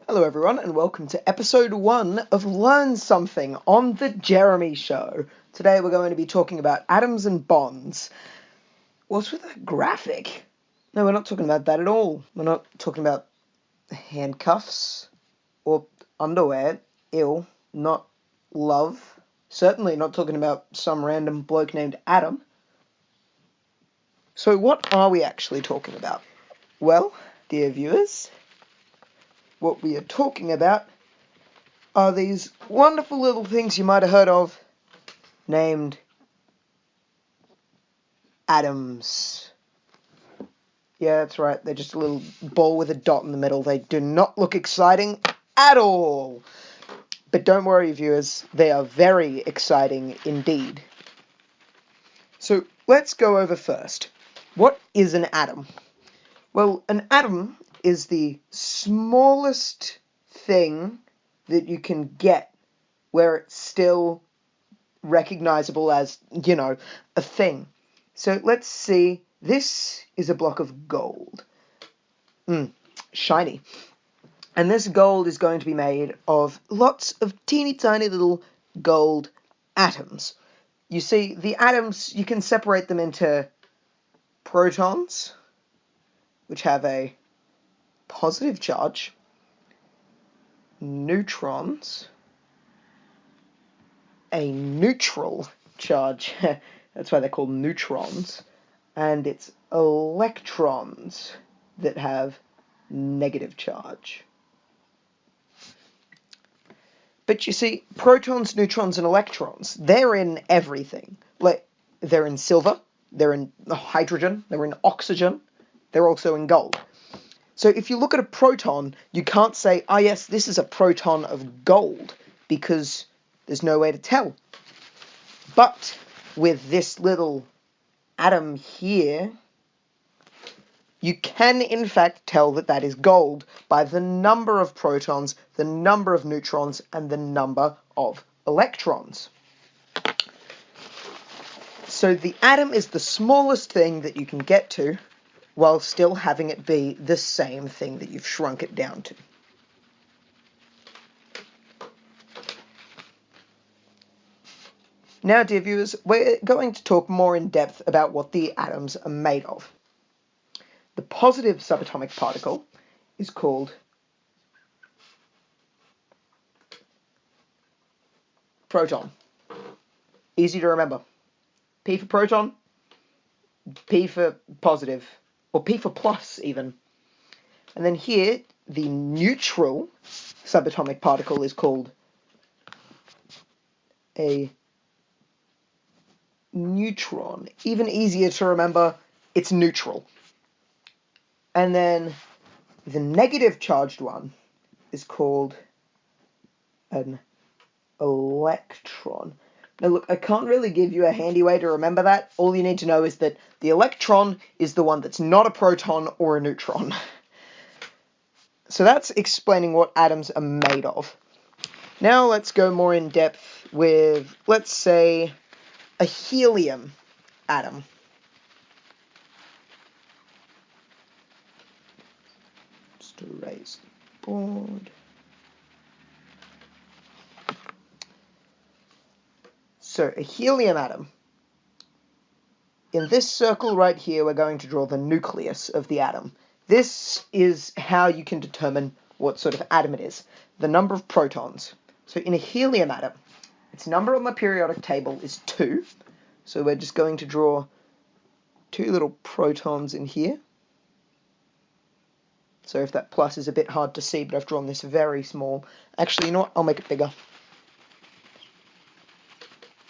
Hello everyone and welcome to episode 1 of Learn Something on the Jeremy Show. Today we're going to be talking about atoms and bonds. What's with that graphic? No, we're not talking about that at all. We're not talking about handcuffs or underwear. Ew. Not love. Certainly not talking about some random bloke named Adam. So what are we actually talking about? Well, dear viewers, what we are talking about are these wonderful little things you might have heard of named atoms. Yeah, that's right. They're just a little ball with a dot in the middle. They do not look exciting at all. But don't worry, viewers. They are very exciting indeed. So let's go over first. What is an atom? Well, an atom is the smallest thing that you can get where it's still recognizable as, a thing. So let's see. This is a block of gold. Shiny. And this gold is going to be made of lots of teeny tiny little gold atoms. You see, the atoms, you can separate them into protons, which have a positive charge, neutrons, a neutral charge, that's why they're called neutrons, and it's electrons that have negative charge. But you see, protons, neutrons, and electrons, they're in everything. Like, they're in silver, they're in hydrogen, they're in oxygen, they're also in gold. So if you look at a proton, you can't say, oh yes, this is a proton of gold, because there's no way to tell. But with this little atom here, you can in fact tell that that is gold by the number of protons, the number of neutrons, and the number of electrons. So the atom is the smallest thing that you can get to while still having it be the same thing that you've shrunk it down to. Now, dear viewers, we're going to talk more in depth about what the atoms are made of. The positive subatomic particle is called proton. Easy to remember. P for proton, P for positive, or P for plus even. And then here, the neutral subatomic particle is called a neutron. Even easier to remember, it's neutral. And then the negative charged one is called an electron. Now look, I can't really give you a handy way to remember that. All you need to know is that the electron is the one that's not a proton or a neutron. So that's explaining what atoms are made of. Now let's go more in depth with, let's say, a helium atom. Just erase the board. So a helium atom. In this circle right here, we're going to draw the nucleus of the atom. This is how you can determine what sort of atom it is. The number of protons. So in a helium atom, its number on the periodic table is 2. So we're just going to draw 2 little protons in here. So if that plus is a bit hard to see, but I've drawn this very small. Actually, you know what? I'll make it bigger.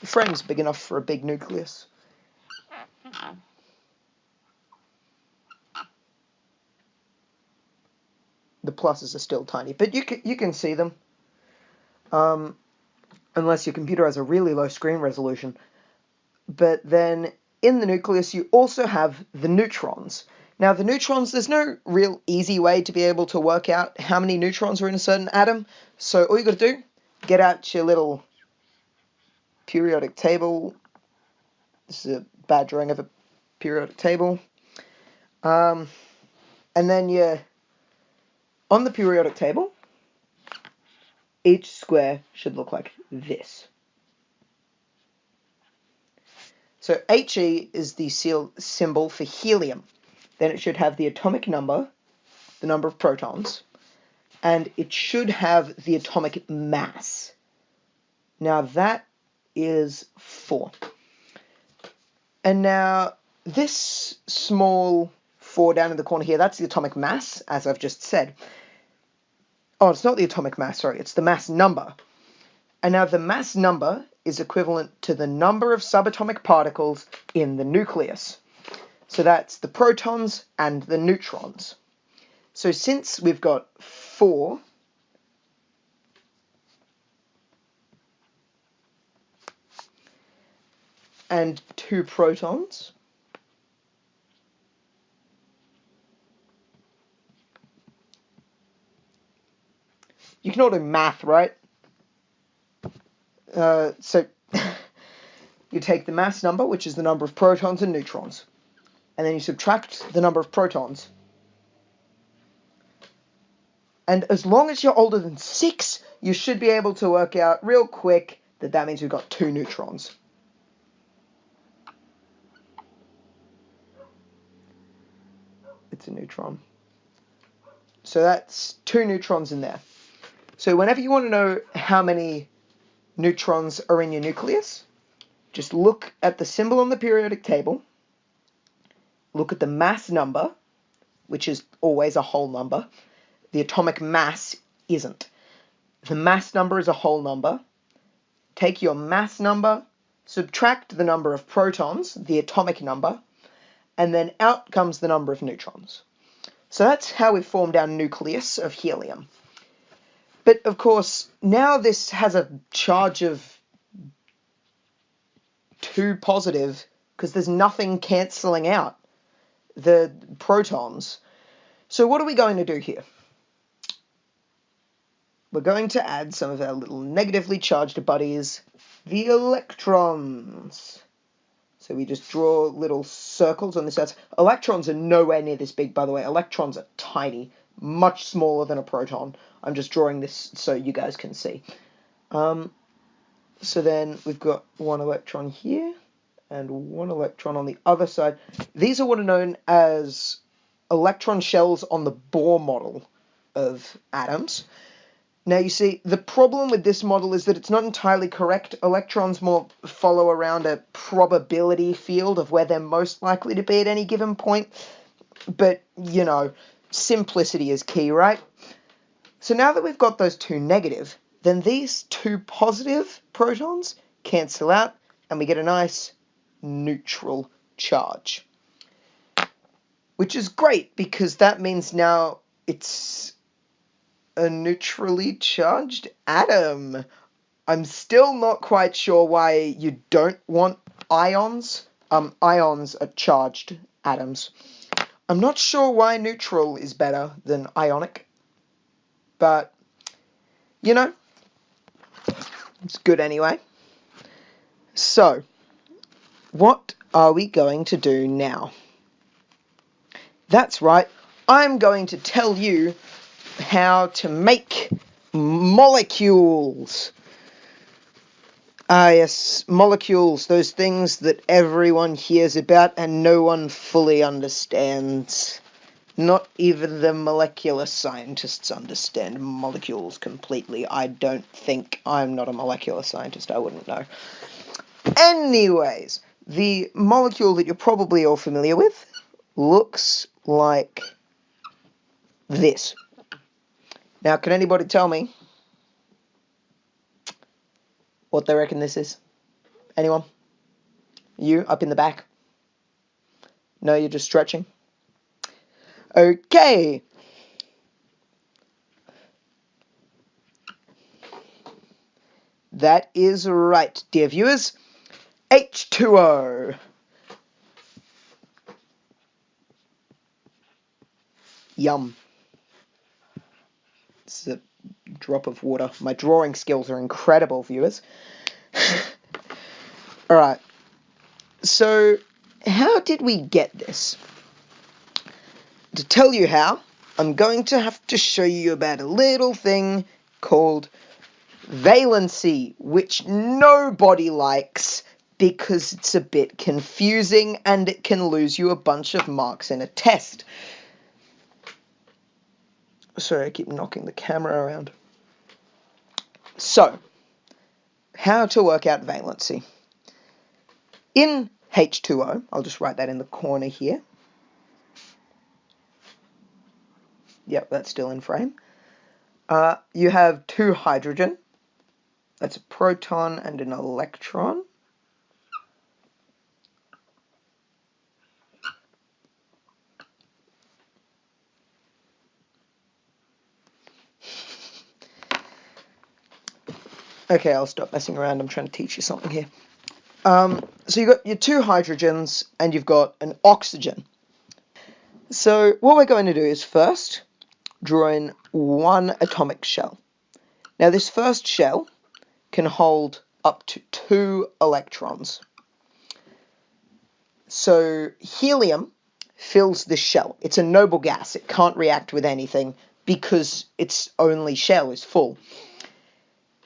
The frame's big enough for a big nucleus. The pluses are still tiny, but you can see them. Unless your computer has a really low screen resolution. But then in the nucleus, you also have the neutrons. Now, the neutrons, there's no real easy way to be able to work out how many neutrons are in a certain atom. So all you got to do, get out your little periodic table. This is a bad drawing of a periodic table. And then on the periodic table, each square should look like this. So He is the symbol for helium. Then it should have the atomic number, the number of protons, and it should have the atomic mass. Now that is 4. And now this small 4 down in the corner here, that's the atomic mass, as I've just said. Oh, it's not the atomic mass, sorry, it's the mass number. And now the mass number is equivalent to the number of subatomic particles in the nucleus. So that's the protons and the neutrons. So since we've got 4, and 2 protons, you can all do math, right? So you take the mass number, which is the number of protons and neutrons, and then you subtract the number of protons. And as long as you're older than 6, you should be able to work out real quick that that means we've got 2 neutrons. It's a neutron. So that's 2 neutrons in there. So whenever you want to know how many neutrons are in your nucleus, just look at the symbol on the periodic table, look at the mass number, which is always a whole number. The atomic mass isn't. The mass number is a whole number. Take your mass number, subtract the number of protons, the atomic number, and then out comes the number of neutrons. So that's how we formed our nucleus of helium. But of course, now this has a charge of 2 positive because there's nothing cancelling out the protons. So what are we going to do here? We're going to add some of our little negatively charged buddies, the electrons. So we just draw little circles on this side. Electrons are nowhere near this big, by the way. Electrons are tiny, much smaller than a proton. I'm just drawing this so you guys can see. So then we've got 1 electron here and 1 electron on the other side. These are what are known as electron shells on the Bohr model of atoms. Now you see, the problem with this model is that it's not entirely correct. Electrons more follow around a probability field of where they're most likely to be at any given point. But, you know, simplicity is key, right? So now that we've got those 2 negative, then these 2 positive protons cancel out and we get a nice neutral charge. Which is great because that means now it's a neutrally charged atom. I'm still not quite sure why you don't want ions. Ions are charged atoms. I'm not sure why neutral is better than ionic. But, you know, it's good anyway. So, what are we going to do now? That's right, I'm going to tell you how to make molecules. Ah, yes, molecules, those things that everyone hears about and no one fully understands. Not even the molecular scientists understand molecules completely. I don't think. I'm not a molecular scientist, I wouldn't know. Anyways, the molecule that you're probably all familiar with looks like this. Now, can anybody tell me what they reckon this is? Anyone? You, up in the back? No, you're just stretching? Okay. That is right, dear viewers. H2O. Yum. This is a drop of water. My drawing skills are incredible, viewers. Alright. So, how did we get this? To tell you how, I'm going to have to show you about a little thing called valency, which nobody likes because it's a bit confusing and it can lose you a bunch of marks in a test. Sorry, I keep knocking the camera around. So, how to work out valency. In H2O, I'll just write that in the corner here. Yep, that's still in frame. You have two hydrogen. That's a proton and an electron. Okay, I'll stop messing around. I'm trying to teach you something here. So you've got your two hydrogens and you've got an oxygen. So what we're going to do is first draw in one atomic shell. Now this first shell can hold up to 2 electrons. So helium fills this shell. It's a noble gas. It can't react with anything because its only shell is full.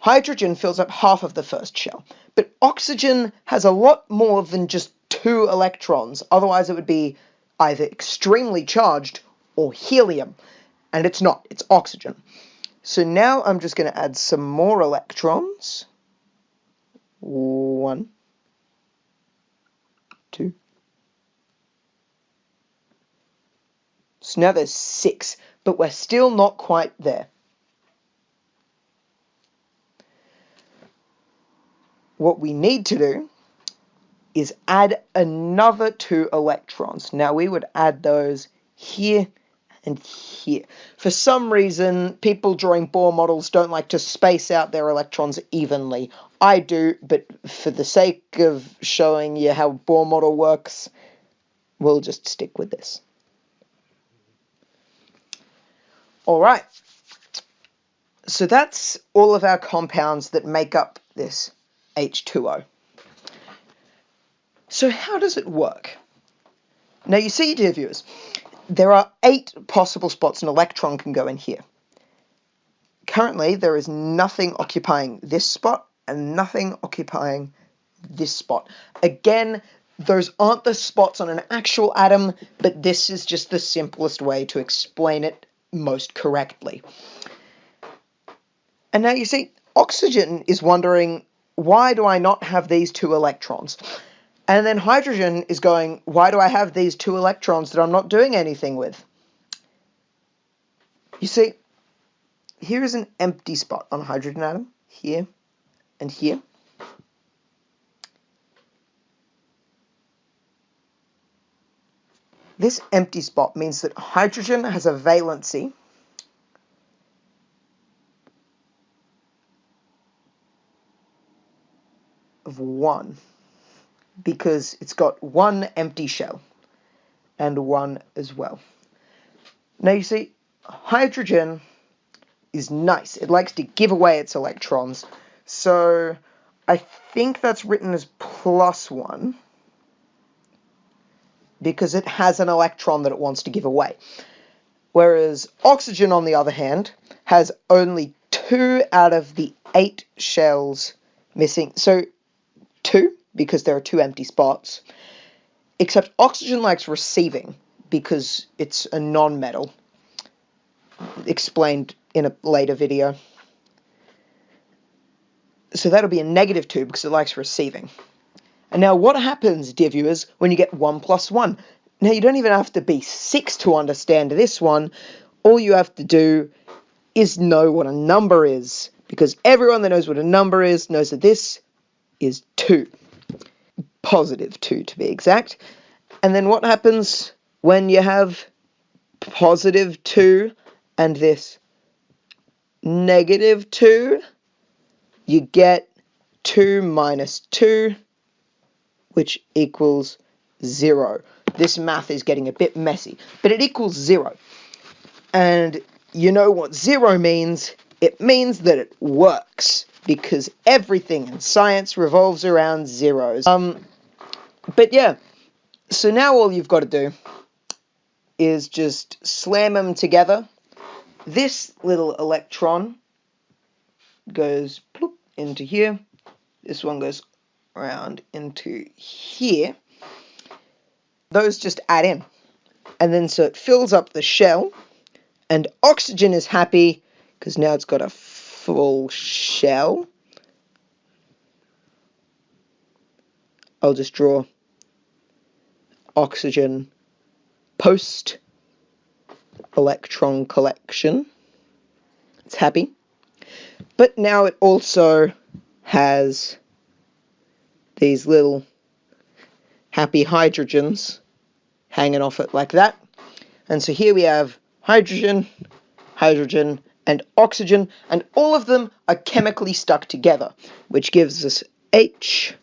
Hydrogen fills up half of the first shell, but oxygen has a lot more than just 2 electrons. Otherwise, it would be either extremely charged or helium, and it's not. It's oxygen. So now I'm just going to add some more electrons. 1, 2. So now there's 6, but we're still not quite there. What we need to do is add another 2 electrons. Now we would add those here and here. For some reason, people drawing Bohr models don't like to space out their electrons evenly. I do, but for the sake of showing you how Bohr model works, we'll just stick with this. All right. So that's all of our compounds that make up this H2O. So how does it work? Now you see, dear viewers, there are 8 possible spots an electron can go in here. Currently, there is nothing occupying this spot and nothing occupying this spot. Again, those aren't the spots on an actual atom, but this is just the simplest way to explain it most correctly. And now you see, oxygen is wondering, why do I not have these 2 electrons? And then hydrogen is going, why do I have these 2 electrons that I'm not doing anything with? You see, here is an empty spot on a hydrogen atom, here and here. This empty spot means that hydrogen has a valency of 1 because it's got 1 empty shell and 1 as well. Now you see, hydrogen is nice. It likes to give away its electrons. So I think that's written as +1 because it has an electron that it wants to give away. Whereas oxygen, on the other hand, has only 2 out of the 8 shells missing. So 2, because there are 2 empty spots. Except oxygen likes receiving because it's a non-metal. Explained in a later video. So that'll be a -2 because it likes receiving. And now what happens, dear viewers, when you get 1 + 1? Now you don't even have to be 6 to understand this one. All you have to do is know what a number is. Because everyone that knows what a number is knows that this is 2. +2 to be exact. And then what happens when you have +2 and this -2? You get 2 minus 2, which equals 0. This math is getting a bit messy, but it equals 0. And you know what 0 means? It means that it works, because everything in science revolves around zeros. But yeah, so now all you've got to do is just slam them together. This little electron goes ploop into here. This one goes around into here. Those just add in. And then so it fills up the shell. And oxygen is happy because now it's got a full shell. I'll just draw oxygen post electron collection. It's happy. But now it also has these little happy hydrogens hanging off it like that. And so here we have hydrogen, hydrogen, and oxygen, and all of them are chemically stuck together, which gives us H2O.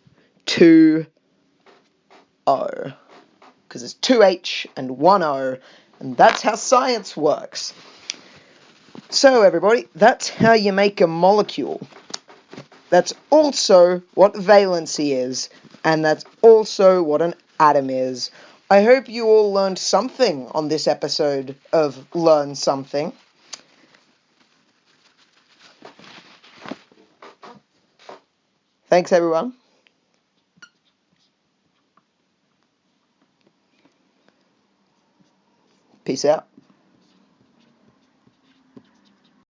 Because it's 2H and 1O, and that's how science works. So everybody, that's how you make a molecule. That's also what valency is, and that's also what an atom is. I hope you all learned something on this episode of Learn Something. Thanks, everyone. Peace out.